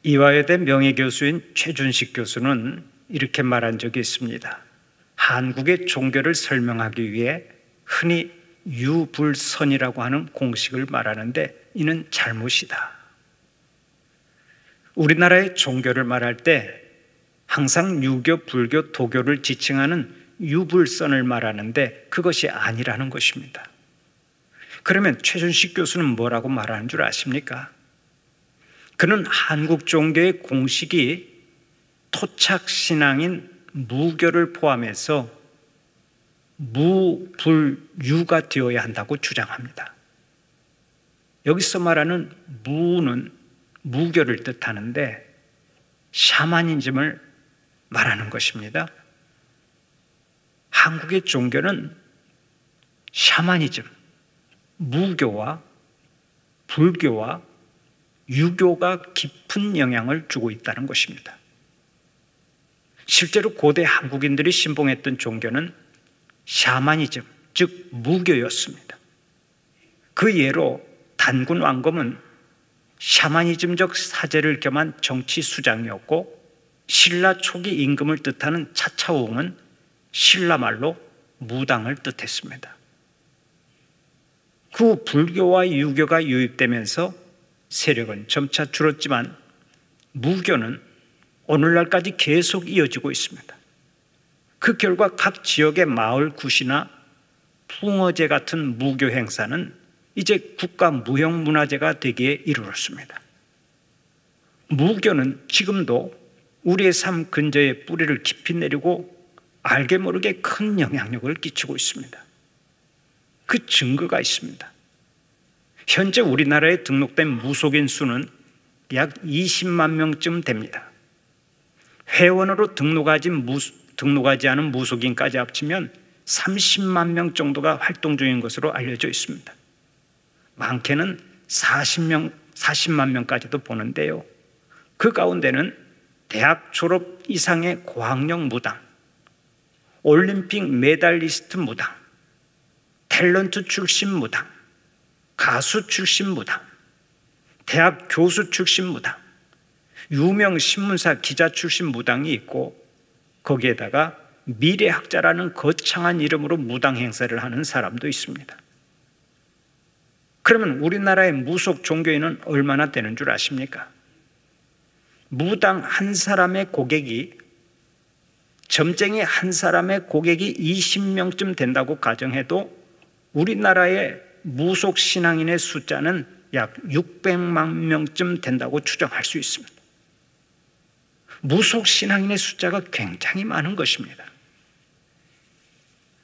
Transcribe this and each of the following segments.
이화여대 명예교수인 최준식 교수는 이렇게 말한 적이 있습니다. 한국의 종교를 설명하기 위해 흔히 유불선이라고 하는 공식을 말하는데 이는 잘못이다. 우리나라의 종교를 말할 때 항상 유교, 불교, 도교를 지칭하는 유불선을 말하는데 그것이 아니라는 것입니다. 그러면 최준식 교수는 뭐라고 말하는 줄 아십니까? 그는 한국 종교의 공식이 토착신앙인 무교를 포함해서 무불유가 되어야 한다고 주장합니다. 여기서 말하는 무는 무교를 뜻하는데 샤머니즘을 말하는 것입니다. 한국의 종교는 샤머니즘, 무교와 불교와 유교가 깊은 영향을 주고 있다는 것입니다. 실제로 고대 한국인들이 신봉했던 종교는 샤머니즘, 즉 무교였습니다. 그 예로 단군 왕검은 샤머니즘적 사제를 겸한 정치 수장이었고, 신라 초기 임금을 뜻하는 차차옹은 신라 말로 무당을 뜻했습니다. 그 후 불교와 유교가 유입되면서 세력은 점차 줄었지만 무교는 오늘날까지 계속 이어지고 있습니다. 그 결과 각 지역의 마을 굿이나 풍어제 같은 무교 행사는 이제 국가 무형문화재가 되기에 이르렀습니다. 무교는 지금도 우리의 삶 근저에 뿌리를 깊이 내리고 알게 모르게 큰 영향력을 끼치고 있습니다. 그 증거가 있습니다. 현재 우리나라에 등록된 무속인 수는 약 20만 명쯤 됩니다. 회원으로 등록하지 않은 무속인까지 합치면 30만 명 정도가 활동 중인 것으로 알려져 있습니다. 많게는 40만 명까지도 보는데요. 그 가운데는 대학 졸업 이상의 고학력 무당, 올림픽 메달리스트 무당, 탤런트 출신 무당, 가수 출신 무당, 대학 교수 출신 무당, 유명 신문사 기자 출신 무당이 있고, 거기에다가 미래학자라는 거창한 이름으로 무당 행사를 하는 사람도 있습니다. 그러면 우리나라의 무속 종교인은 얼마나 되는 줄 아십니까? 무당 한 사람의 고객이, 점쟁이 한 사람의 고객이 20명쯤 된다고 가정해도 우리나라의 무속 신앙인의 숫자는 약 600만 명쯤 된다고 추정할 수 있습니다. 무속 신앙인의 숫자가 굉장히 많은 것입니다.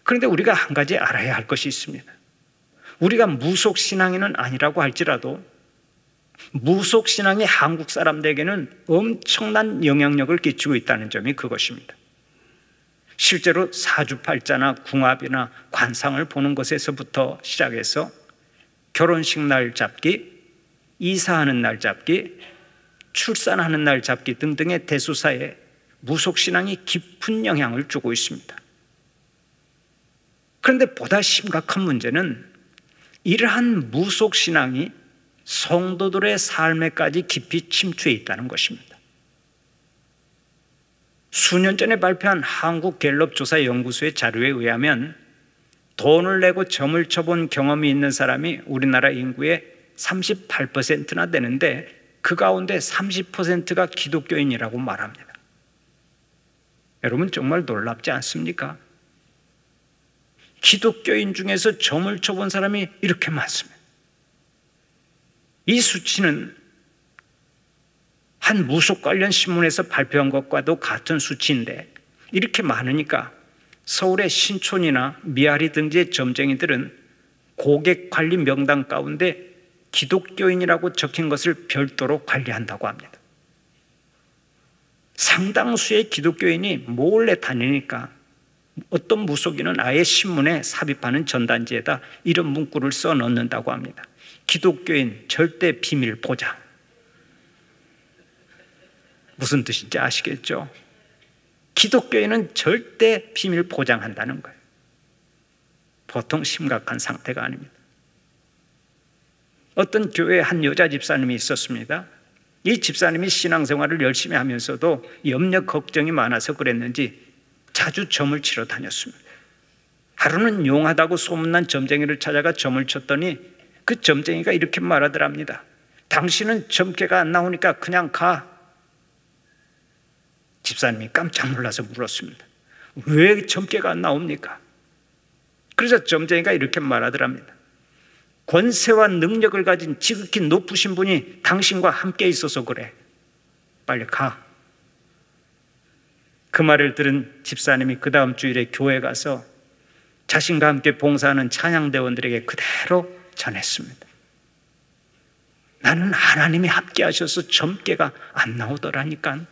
그런데 우리가 한 가지 알아야 할 것이 있습니다. 우리가 무속 신앙인은 아니라고 할지라도 무속 신앙이 한국 사람들에게는 엄청난 영향력을 끼치고 있다는 점이 그것입니다. 실제로 사주팔자나 궁합이나 관상을 보는 것에서부터 시작해서 결혼식 날 잡기, 이사하는 날 잡기, 출산하는 날 잡기 등등의 대소사에 무속신앙이 깊은 영향을 주고 있습니다. 그런데 보다 심각한 문제는 이러한 무속신앙이 성도들의 삶에까지 깊이 침투해 있다는 것입니다. 수년 전에 발표한 한국갤럽조사연구소의 자료에 의하면 돈을 내고 점을 쳐본 경험이 있는 사람이 우리나라 인구의 38%나 되는데 그 가운데 30%가 기독교인이라고 말합니다. 여러분 정말 놀랍지 않습니까? 기독교인 중에서 점을 쳐본 사람이 이렇게 많습니다. 이 수치는 한 무속 관련 신문에서 발표한 것과도 같은 수치인데 이렇게 많으니까 서울의 신촌이나 미아리 등지의 점쟁이들은 고객 관리 명단 가운데 기독교인이라고 적힌 것을 별도로 관리한다고 합니다. 상당수의 기독교인이 몰래 다니니까 어떤 무속인은 아예 신문에 삽입하는 전단지에다 이런 문구를 써 넣는다고 합니다. 기독교인 절대 비밀 보장. 무슨 뜻인지 아시겠죠? 기독교인은 절대 비밀 보장한다는 거예요. 보통 심각한 상태가 아닙니다. 어떤 교회에 한 여자 집사님이 있었습니다. 이 집사님이 신앙생활을 열심히 하면서도 염려 걱정이 많아서 그랬는지 자주 점을 치러 다녔습니다. 하루는 용하다고 소문난 점쟁이를 찾아가 점을 쳤더니 그 점쟁이가 이렇게 말하더랍니다. 당신은 점괘가 안 나오니까 그냥 가. 집사님이 깜짝 놀라서 물었습니다. 왜 점괘가 안 나옵니까? 그래서 점쟁이가 이렇게 말하더랍니다. 권세와 능력을 가진 지극히 높으신 분이 당신과 함께 있어서 그래. 빨리 가. 그 말을 들은 집사님이 그 다음 주일에 교회 가서 자신과 함께 봉사하는 찬양대원들에게 그대로 전했습니다. 나는 하나님이 함께 하셔서 점괘가 안 나오더라니까.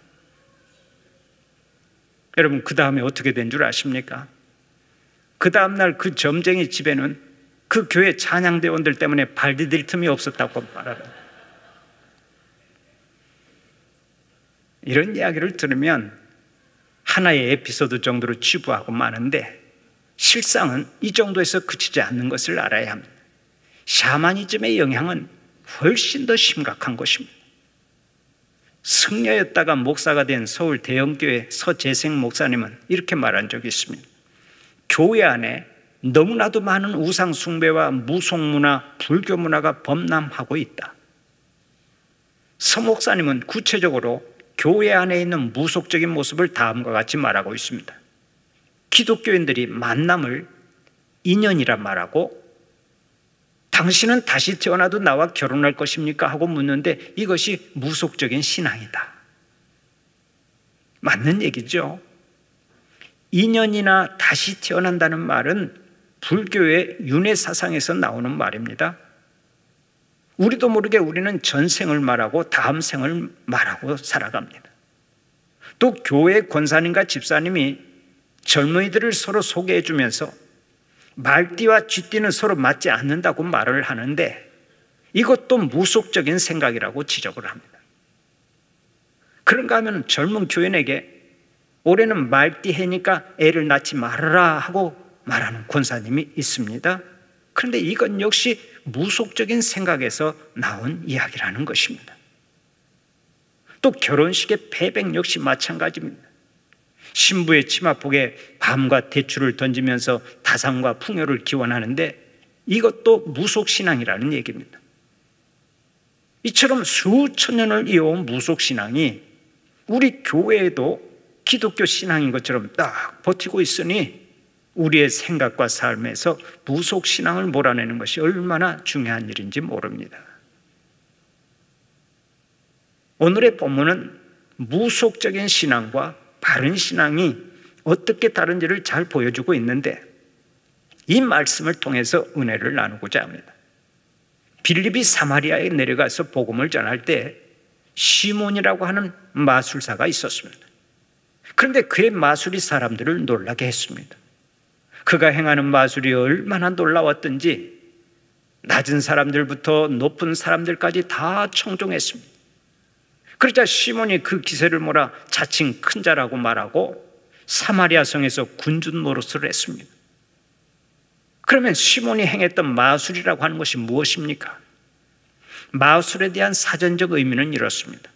여러분, 그 다음에 어떻게 된 줄 아십니까? 그 다음날 그 점쟁이 집에는 그 교회 찬양대원들 때문에 발 디딜 틈이 없었다고 말하라. 이런 이야기를 들으면 하나의 에피소드 정도로 치부하고 마는데 실상은 이 정도에서 그치지 않는 것을 알아야 합니다. 샤머니즘의 영향은 훨씬 더 심각한 것입니다. 승려였다가 목사가 된 서울 대형교회 서재생 목사님은 이렇게 말한 적이 있습니다. 교회 안에 너무나도 많은 우상 숭배와 무속문화, 불교 문화가 범람하고 있다. 서 목사님은 구체적으로 교회 안에 있는 무속적인 모습을 다음과 같이 말하고 있습니다. 기독교인들이 만남을 인연이라 말하고 당신은 다시 태어나도 나와 결혼할 것입니까? 하고 묻는데 이것이 무속적인 신앙이다. 맞는 얘기죠. 인연이나 다시 태어난다는 말은 불교의 윤회 사상에서 나오는 말입니다. 우리도 모르게 우리는 전생을 말하고 다음 생을 말하고 살아갑니다. 또 교회 권사님과 집사님이 젊은이들을 서로 소개해 주면서 말띠와 쥐띠는 서로 맞지 않는다고 말을 하는데 이것도 무속적인 생각이라고 지적을 합니다. 그런가 하면 젊은 교인에게 올해는 말띠 해니까 애를 낳지 말아라 하고 말하는 권사님이 있습니다. 그런데 이건 역시 무속적인 생각에서 나온 이야기라는 것입니다. 또 결혼식의 패백 역시 마찬가지입니다. 신부의 치마폭에 밤과 대추를 던지면서 다산과 풍요를 기원하는데 이것도 무속신앙이라는 얘기입니다. 이처럼 수천 년을 이어온 무속신앙이 우리 교회에도 기독교 신앙인 것처럼 딱 버티고 있으니 우리의 생각과 삶에서 무속신앙을 몰아내는 것이 얼마나 중요한 일인지 모릅니다. 오늘의 본문은 무속적인 신앙과 바른 신앙이 어떻게 다른지를 잘 보여주고 있는데 이 말씀을 통해서 은혜를 나누고자 합니다. 빌립이 사마리아에 내려가서 복음을 전할 때 시몬이라고 하는 마술사가 있었습니다. 그런데 그의 마술이 사람들을 놀라게 했습니다. 그가 행하는 마술이 얼마나 놀라웠던지 낮은 사람들부터 높은 사람들까지 다 청종했습니다. 그러자 시몬이 그 기세를 몰아 자칭 큰 자라고 말하고 사마리아 성에서 군중 노릇을 했습니다. 그러면 시몬이 행했던 마술이라고 하는 것이 무엇입니까? 마술에 대한 사전적 의미는 이렇습니다.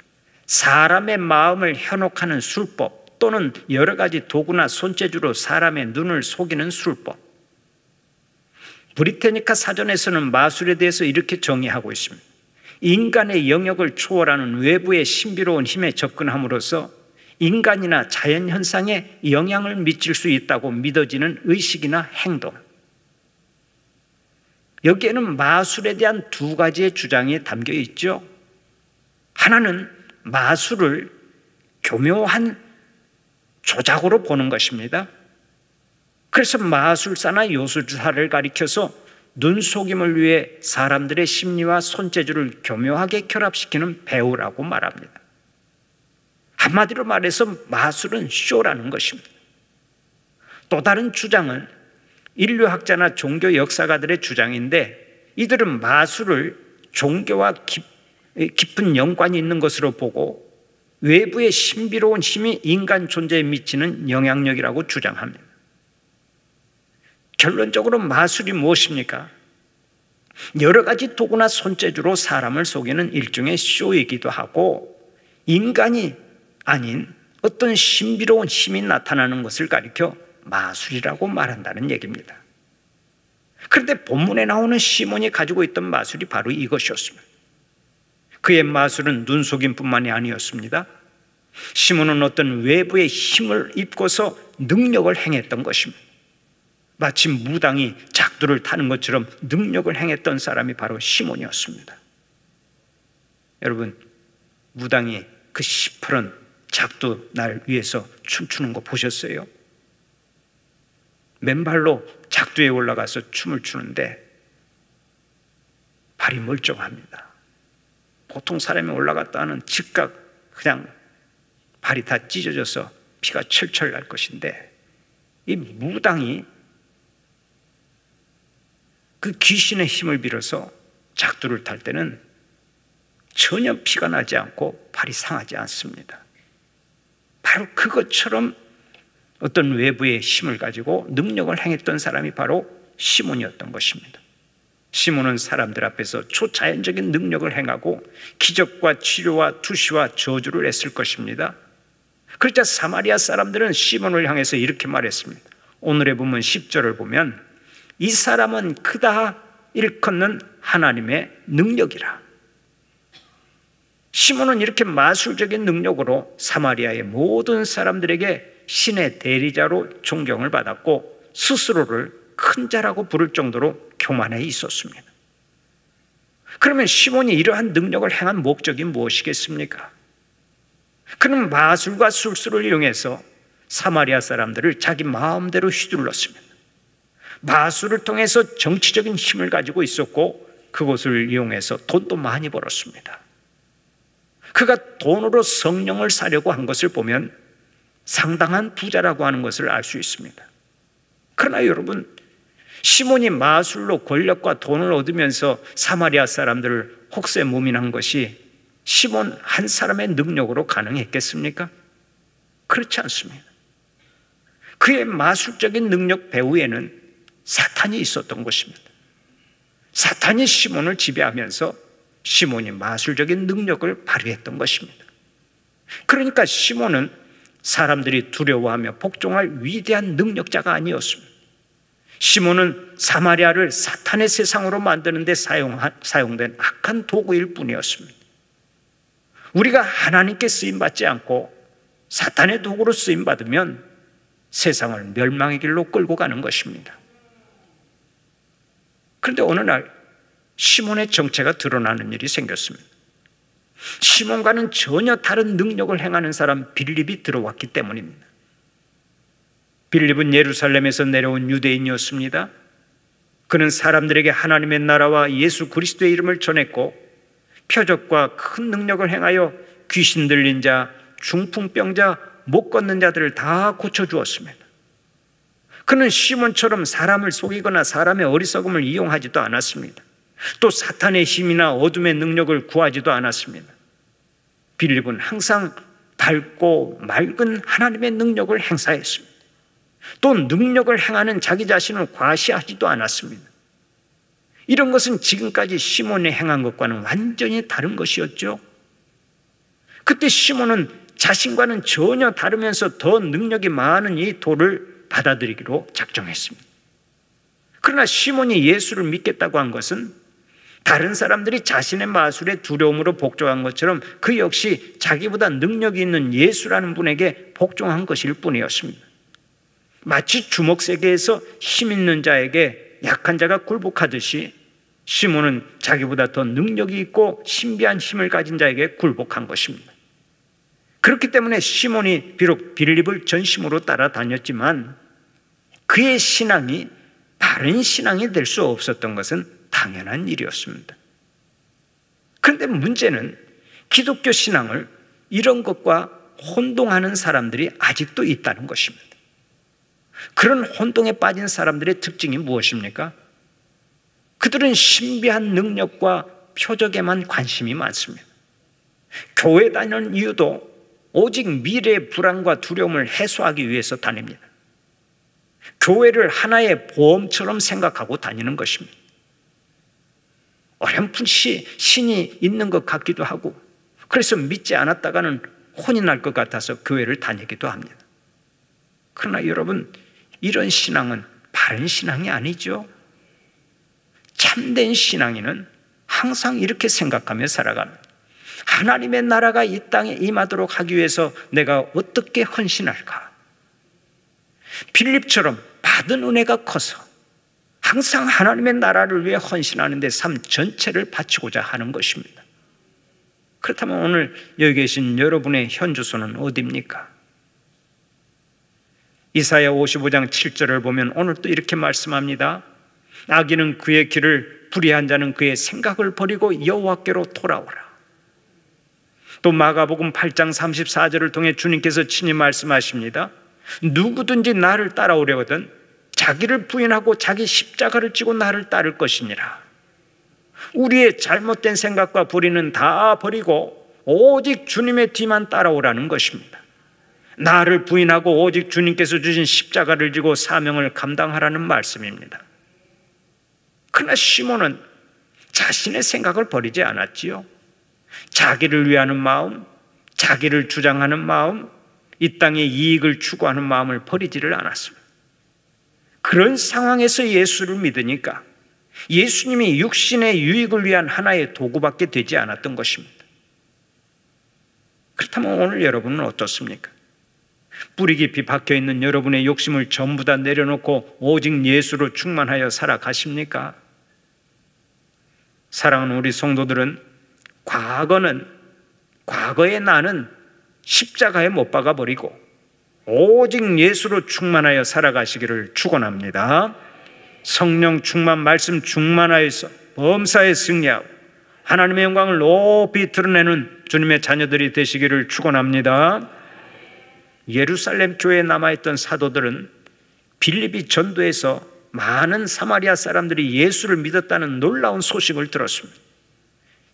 사람의 마음을 현혹하는 술법 또는 여러 가지 도구나 손재주로 사람의 눈을 속이는 술법. 브리테니카 사전에서는 마술에 대해서 이렇게 정의하고 있습니다. 인간의 영역을 초월하는 외부의 신비로운 힘에 접근함으로써 인간이나 자연현상에 영향을 미칠 수 있다고 믿어지는 의식이나 행동. 여기에는 마술에 대한 두 가지의 주장이 담겨 있죠. 하나는 마술을 교묘한 조작으로 보는 것입니다. 그래서 마술사나 요술사를 가리켜서 눈속임을 위해 사람들의 심리와 손재주를 교묘하게 결합시키는 배우라고 말합니다. 한마디로 말해서 마술은 쇼라는 것입니다. 또 다른 주장은 인류학자나 종교 역사가들의 주장인데 이들은 마술을 종교와 깊은 연관이 있는 것으로 보고 외부의 신비로운 힘이 인간 존재에 미치는 영향력이라고 주장합니다. 결론적으로 마술이 무엇입니까? 여러 가지 도구나 손재주로 사람을 속이는 일종의 쇼이기도 하고, 인간이 아닌 어떤 신비로운 힘이 나타나는 것을 가리켜 마술이라고 말한다는 얘기입니다. 그런데 본문에 나오는 시몬이 가지고 있던 마술이 바로 이것이었습니다. 그의 마술은 눈속임뿐만이 아니었습니다. 시몬은 어떤 외부의 힘을 입고서 능력을 행했던 것입니다. 마치 무당이 작두를 타는 것처럼 능력을 행했던 사람이 바로 시몬이었습니다. 여러분, 무당이 그 시퍼런 작두 날 위에서 춤추는 거 보셨어요? 맨발로 작두에 올라가서 춤을 추는데 발이 멀쩡합니다. 보통 사람이 올라갔다 하는 즉각 그냥 발이 다 찢어져서 피가 철철 날 것인데, 이 무당이 그 귀신의 힘을 빌어서 작두를 탈 때는 전혀 피가 나지 않고 발이 상하지 않습니다. 바로 그것처럼 어떤 외부의 힘을 가지고 능력을 행했던 사람이 바로 시몬이었던 것입니다. 시몬은 사람들 앞에서 초자연적인 능력을 행하고 기적과 치료와 투시와 저주를 했을 것입니다. 그러자 사마리아 사람들은 시몬을 향해서 이렇게 말했습니다. 오늘의 본문 10절을 보면 이 사람은 크다 일컫는 하나님의 능력이라. 시몬은 이렇게 마술적인 능력으로 사마리아의 모든 사람들에게 신의 대리자로 존경을 받았고 스스로를 큰 자라고 부를 정도로 교만해 있었습니다. 그러면 시몬이 이러한 능력을 행한 목적이 무엇이겠습니까? 그는 마술과 술수를 이용해서 사마리아 사람들을 자기 마음대로 휘둘렀습니다. 마술을 통해서 정치적인 힘을 가지고 있었고 그것을 이용해서 돈도 많이 벌었습니다. 그가 돈으로 성령을 사려고 한 것을 보면 상당한 부자라고 하는 것을 알 수 있습니다. 그러나 여러분, 시몬이 마술로 권력과 돈을 얻으면서 사마리아 사람들을 혹세무민한 것이 시몬 한 사람의 능력으로 가능했겠습니까? 그렇지 않습니다. 그의 마술적인 능력 배후에는 사탄이 있었던 것입니다. 사탄이 시몬을 지배하면서 시몬이 마술적인 능력을 발휘했던 것입니다. 그러니까 시몬은 사람들이 두려워하며 복종할 위대한 능력자가 아니었습니다. 시몬은 사마리아를 사탄의 세상으로 만드는 데 사용된 악한 도구일 뿐이었습니다. 우리가 하나님께 쓰임받지 않고 사탄의 도구로 쓰임받으면 세상을 멸망의 길로 끌고 가는 것입니다. 그런데 어느 날 시몬의 정체가 드러나는 일이 생겼습니다. 시몬과는 전혀 다른 능력을 행하는 사람 빌립이 들어왔기 때문입니다. 빌립은 예루살렘에서 내려온 유대인이었습니다. 그는 사람들에게 하나님의 나라와 예수 그리스도의 이름을 전했고 표적과 큰 능력을 행하여 귀신 들린 자, 중풍병자, 못 걷는 자들을 다 고쳐주었습니다. 그는 시몬처럼 사람을 속이거나 사람의 어리석음을 이용하지도 않았습니다. 또 사탄의 힘이나 어둠의 능력을 구하지도 않았습니다. 빌립은 항상 밝고 맑은 하나님의 능력을 행사했습니다. 또 능력을 행하는 자기 자신을 과시하지도 않았습니다. 이런 것은 지금까지 시몬이 행한 것과는 완전히 다른 것이었죠. 그때 시몬은 자신과는 전혀 다르면서 더 능력이 많은 이 도를 받아들이기로 작정했습니다. 그러나 시몬이 예수를 믿겠다고 한 것은 다른 사람들이 자신의 마술에 두려움으로 복종한 것처럼 그 역시 자기보다 능력이 있는 예수라는 분에게 복종한 것일 뿐이었습니다. 마치 주먹 세계에서 힘 있는 자에게 약한 자가 굴복하듯이 시몬은 자기보다 더 능력이 있고 신비한 힘을 가진 자에게 굴복한 것입니다. 그렇기 때문에 시몬이 비록 빌립을 전심으로 따라다녔지만 그의 신앙이 바른 신앙이 될 수 없었던 것은 당연한 일이었습니다. 그런데 문제는 기독교 신앙을 이런 것과 혼동하는 사람들이 아직도 있다는 것입니다. 그런 혼동에 빠진 사람들의 특징이 무엇입니까? 그들은 신비한 능력과 표적에만 관심이 많습니다. 교회 다니는 이유도 오직 미래의 불안과 두려움을 해소하기 위해서 다닙니다. 교회를 하나의 보험처럼 생각하고 다니는 것입니다. 어렴풋이 신이 있는 것 같기도 하고, 그래서 믿지 않았다가는 혼이 날 것 같아서 교회를 다니기도 합니다. 그러나 여러분, 이런 신앙은 바른 신앙이 아니죠. 참된 신앙인은 항상 이렇게 생각하며 살아갑니다. 하나님의 나라가 이 땅에 임하도록 하기 위해서 내가 어떻게 헌신할까? 빌립처럼 받은 은혜가 커서 항상 하나님의 나라를 위해 헌신하는 데 삶 전체를 바치고자 하는 것입니다. 그렇다면 오늘 여기 계신 여러분의 현주소는 어디입니까? 이사야 55장 7절을 보면 오늘 또 이렇게 말씀합니다. 악인은 그의 길을, 불의한 자는 그의 생각을 버리고 여호와께로 돌아오라. 또 마가복음 8장 34절을 통해 주님께서 친히 말씀하십니다. 누구든지 나를 따라오려거든 자기를 부인하고 자기 십자가를 지고 나를 따를 것이니라. 우리의 잘못된 생각과 불의는 다 버리고 오직 주님의 뒤만 따라오라는 것입니다. 나를 부인하고 오직 주님께서 주신 십자가를 지고 사명을 감당하라는 말씀입니다. 그러나 시몬은 자신의 생각을 버리지 않았지요. 자기를 위하는 마음, 자기를 주장하는 마음, 이 땅의 이익을 추구하는 마음을 버리지를 않았습니다. 그런 상황에서 예수를 믿으니까 예수님이 육신의 유익을 위한 하나의 도구밖에 되지 않았던 것입니다. 그렇다면 오늘 여러분은 어떻습니까? 뿌리 깊이 박혀있는 여러분의 욕심을 전부 다 내려놓고 오직 예수로 충만하여 살아가십니까? 사랑하는 우리 성도들은 과거의 나는 십자가에 못 박아버리고 오직 예수로 충만하여 살아가시기를 축원합니다. 성령 충만, 말씀 충만하여서 범사에 승리하고 하나님의 영광을 높이 드러내는 주님의 자녀들이 되시기를 축원합니다. 예루살렘 교회에 남아있던 사도들은 빌립이 전도에서 많은 사마리아 사람들이 예수를 믿었다는 놀라운 소식을 들었습니다.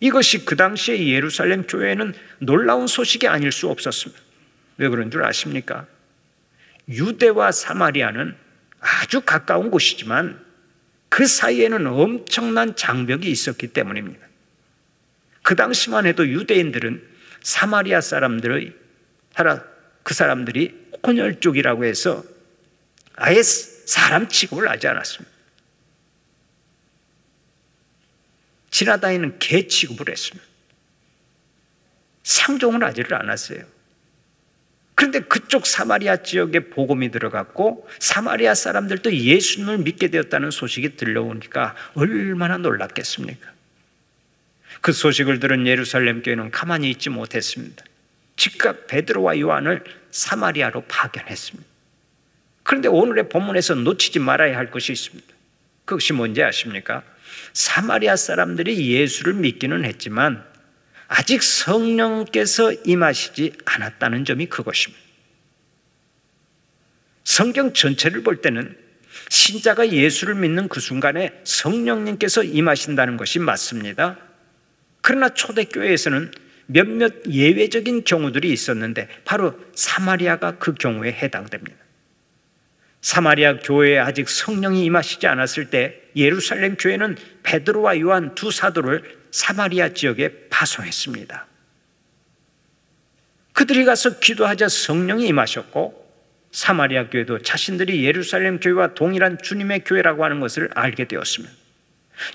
이것이 그 당시에 예루살렘 교회에는 놀라운 소식이 아닐 수 없었습니다. 왜 그런 줄 아십니까? 유대와 사마리아는 아주 가까운 곳이지만 그 사이에는 엄청난 장벽이 있었기 때문입니다. 그 당시만 해도 유대인들은 사마리아 사람들이 혼혈족이라고 해서 아예 사람 취급을 하지 않았습니다. 지나다니는 개 취급을 했습니다. 상종을 하지를 않았어요. 그런데 그쪽 사마리아 지역에 복음이 들어갔고 사마리아 사람들도 예수님을 믿게 되었다는 소식이 들려오니까 얼마나 놀랐겠습니까? 그 소식을 들은 예루살렘 교회는 가만히 있지 못했습니다. 즉각 베드로와 요한을 사마리아로 파견했습니다. 그런데 오늘의 본문에서 놓치지 말아야 할 것이 있습니다. 그것이 뭔지 아십니까? 사마리아 사람들이 예수를 믿기는 했지만 아직 성령께서 임하시지 않았다는 점이 그것입니다. 성경 전체를 볼 때는 신자가 예수를 믿는 그 순간에 성령님께서 임하신다는 것이 맞습니다. 그러나 초대교회에서는 몇몇 예외적인 경우들이 있었는데 바로 사마리아가 그 경우에 해당됩니다. 사마리아 교회에 아직 성령이 임하시지 않았을 때 예루살렘 교회는 베드로와 요한 두 사도를 사마리아 지역에 파송했습니다. 그들이 가서 기도하자 성령이 임하셨고 사마리아 교회도 자신들이 예루살렘 교회와 동일한 주님의 교회라고 하는 것을 알게 되었습니다.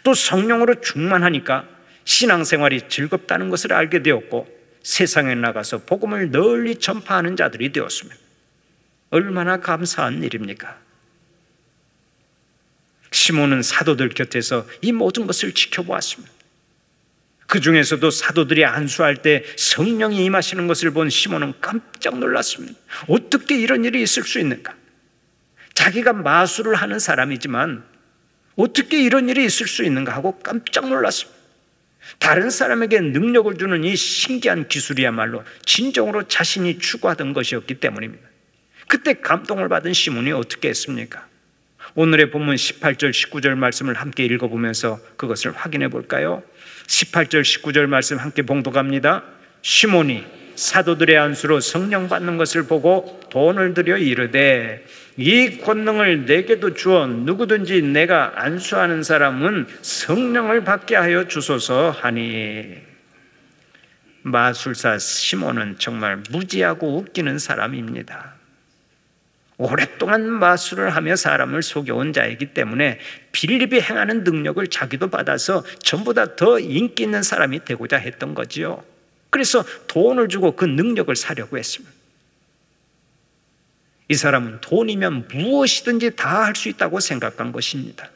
또 성령으로 충만하니까 신앙생활이 즐겁다는 것을 알게 되었고 세상에 나가서 복음을 널리 전파하는 자들이 되었습니다. 얼마나 감사한 일입니까? 시몬은 사도들 곁에서 이 모든 것을 지켜보았습니다. 그 중에서도 사도들이 안수할 때 성령이 임하시는 것을 본 시몬은 깜짝 놀랐습니다. 어떻게 이런 일이 있을 수 있는가? 자기가 마술을 하는 사람이지만 어떻게 이런 일이 있을 수 있는가 하고 깜짝 놀랐습니다. 다른 사람에게 능력을 주는 이 신기한 기술이야말로 진정으로 자신이 추구하던 것이었기 때문입니다. 그때 감동을 받은 시몬이 어떻게 했습니까? 오늘의 본문 18절 19절 말씀을 함께 읽어보면서 그것을 확인해 볼까요? 18절 19절 말씀 함께 봉독합니다. 시몬이 사도들의 안수로 성령 받는 것을 보고 돈을 들여 이르되 이 권능을 내게도 주어 누구든지 내가 안수하는 사람은 성령을 받게 하여 주소서 하니. 마술사 시몬은 정말 무지하고 웃기는 사람입니다. 오랫동안 마술을 하며 사람을 속여온 자이기 때문에 빌립이 행하는 능력을 자기도 받아서 전보다 더 인기 있는 사람이 되고자 했던 거지요. 그래서 돈을 주고 그 능력을 사려고 했습니다. 이 사람은 돈이면 무엇이든지 다 할 수 있다고 생각한 것입니다.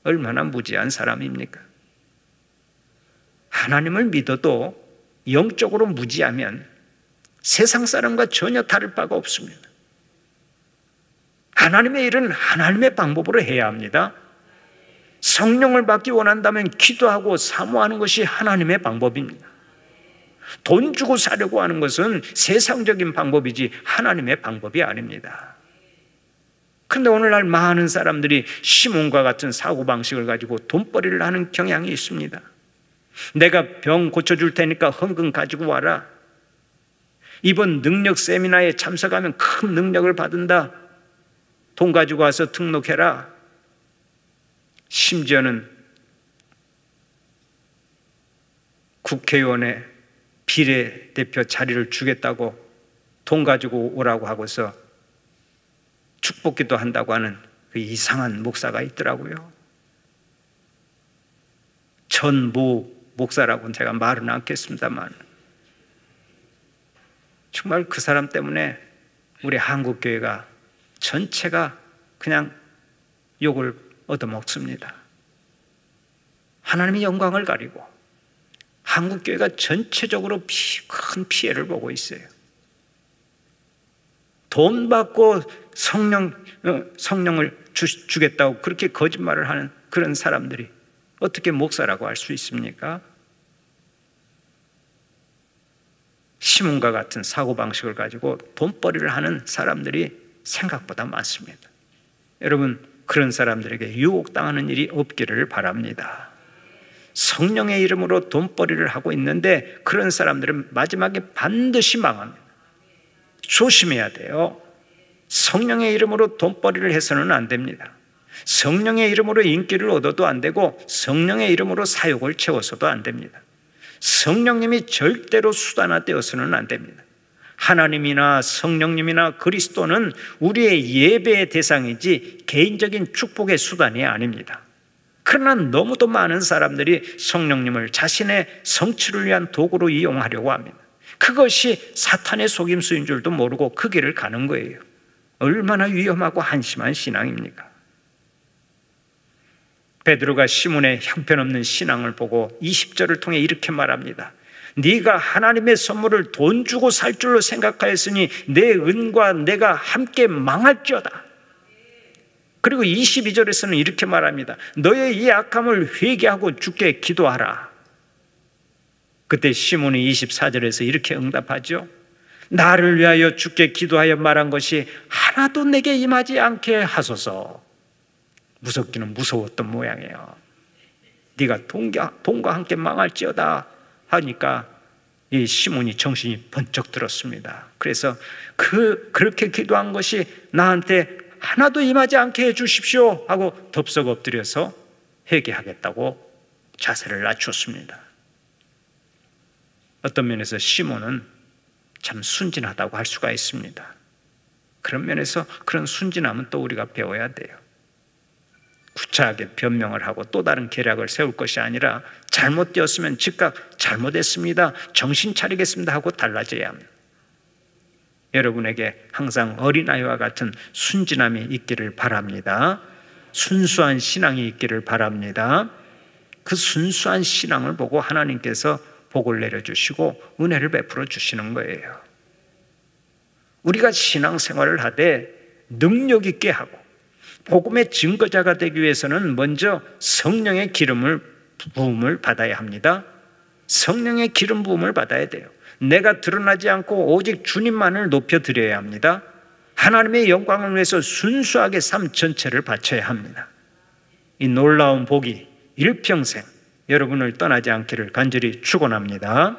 얼마나 무지한 사람입니까? 하나님을 믿어도 영적으로 무지하면 세상 사람과 전혀 다를 바가 없습니다. 하나님의 일은 하나님의 방법으로 해야 합니다. 성령을 받기 원한다면 기도하고 사모하는 것이 하나님의 방법입니다. 돈 주고 사려고 하는 것은 세상적인 방법이지 하나님의 방법이 아닙니다. 그런데 오늘날 많은 사람들이 시몬과 같은 사고방식을 가지고 돈벌이를 하는 경향이 있습니다. 내가 병 고쳐줄 테니까 헌금 가지고 와라. 이번 능력 세미나에 참석하면 큰 능력을 받는다. 돈 가지고 와서 등록해라. 심지어는 국회의원의 비례대표 자리를 주겠다고 돈 가지고 오라고 하고서 축복기도 한다고 하는 그 이상한 목사가 있더라고요. 전무 목사라고는 제가 말은 않겠습니다만 정말 그 사람 때문에 우리 한국교회가 전체가 그냥 욕을 얻어먹습니다. 하나님의 영광을 가리고 한국교회가 전체적으로 큰 피해를 보고 있어요. 돈 받고 성령을 주겠다고 그렇게 거짓말을 하는 그런 사람들이 어떻게 목사라고 할 수 있습니까? 시몬과 같은 사고방식을 가지고 돈벌이를 하는 사람들이 생각보다 많습니다. 여러분, 그런 사람들에게 유혹당하는 일이 없기를 바랍니다. 성령의 이름으로 돈벌이를 하고 있는데 그런 사람들은 마지막에 반드시 망합니다. 조심해야 돼요. 성령의 이름으로 돈벌이를 해서는 안 됩니다. 성령의 이름으로 인기를 얻어도 안 되고 성령의 이름으로 사욕을 채워서도 안 됩니다. 성령님이 절대로 수단화되어서는 안 됩니다. 하나님이나 성령님이나 그리스도는 우리의 예배의 대상이지 개인적인 축복의 수단이 아닙니다. 그러나 너무도 많은 사람들이 성령님을 자신의 성취를 위한 도구로 이용하려고 합니다. 그것이 사탄의 속임수인 줄도 모르고 그 길을 가는 거예요. 얼마나 위험하고 한심한 신앙입니까? 베드로가 시몬의 형편없는 신앙을 보고 20절을 통해 이렇게 말합니다. 네가 하나님의 선물을 돈 주고 살 줄로 생각하였으니 내 은과 내가 함께 망할지어다. 그리고 22절에서는 이렇게 말합니다. 너의 이 악함을 회개하고 주께 기도하라. 그때 시몬이 24절에서 이렇게 응답하죠. 나를 위하여 주께 기도하여 말한 것이 하나도 내게 임하지 않게 하소서. 무섭기는 무서웠던 모양이에요. 네가 돈과 함께 망할지어다 하니까 이 시몬이 정신이 번쩍 들었습니다. 그래서 그렇게 기도한 것이 나한테 하나도 임하지 않게 해주십시오 하고 덥석 엎드려서 회개하겠다고 자세를 낮췄습니다. 어떤 면에서 시몬은 참 순진하다고 할 수가 있습니다. 그런 면에서 그런 순진함은 또 우리가 배워야 돼요. 구차하게 변명을 하고 또 다른 계략을 세울 것이 아니라 잘못되었으면 즉각 잘못했습니다, 정신 차리겠습니다 하고 달라져야 합니다. 여러분에게 항상 어린아이와 같은 순진함이 있기를 바랍니다. 순수한 신앙이 있기를 바랍니다. 그 순수한 신앙을 보고 하나님께서 복을 내려주시고 은혜를 베풀어 주시는 거예요. 우리가 신앙생활을 하되 능력 있게 하고 복음의 증거자가 되기 위해서는 먼저 성령의 부음을 받아야 합니다. 성령의 기름 부음을 받아야 돼요. 내가 드러나지 않고 오직 주님만을 높여드려야 합니다. 하나님의 영광을 위해서 순수하게 삶 전체를 바쳐야 합니다. 이 놀라운 복이 일평생 여러분을 떠나지 않기를 간절히 축원합니다.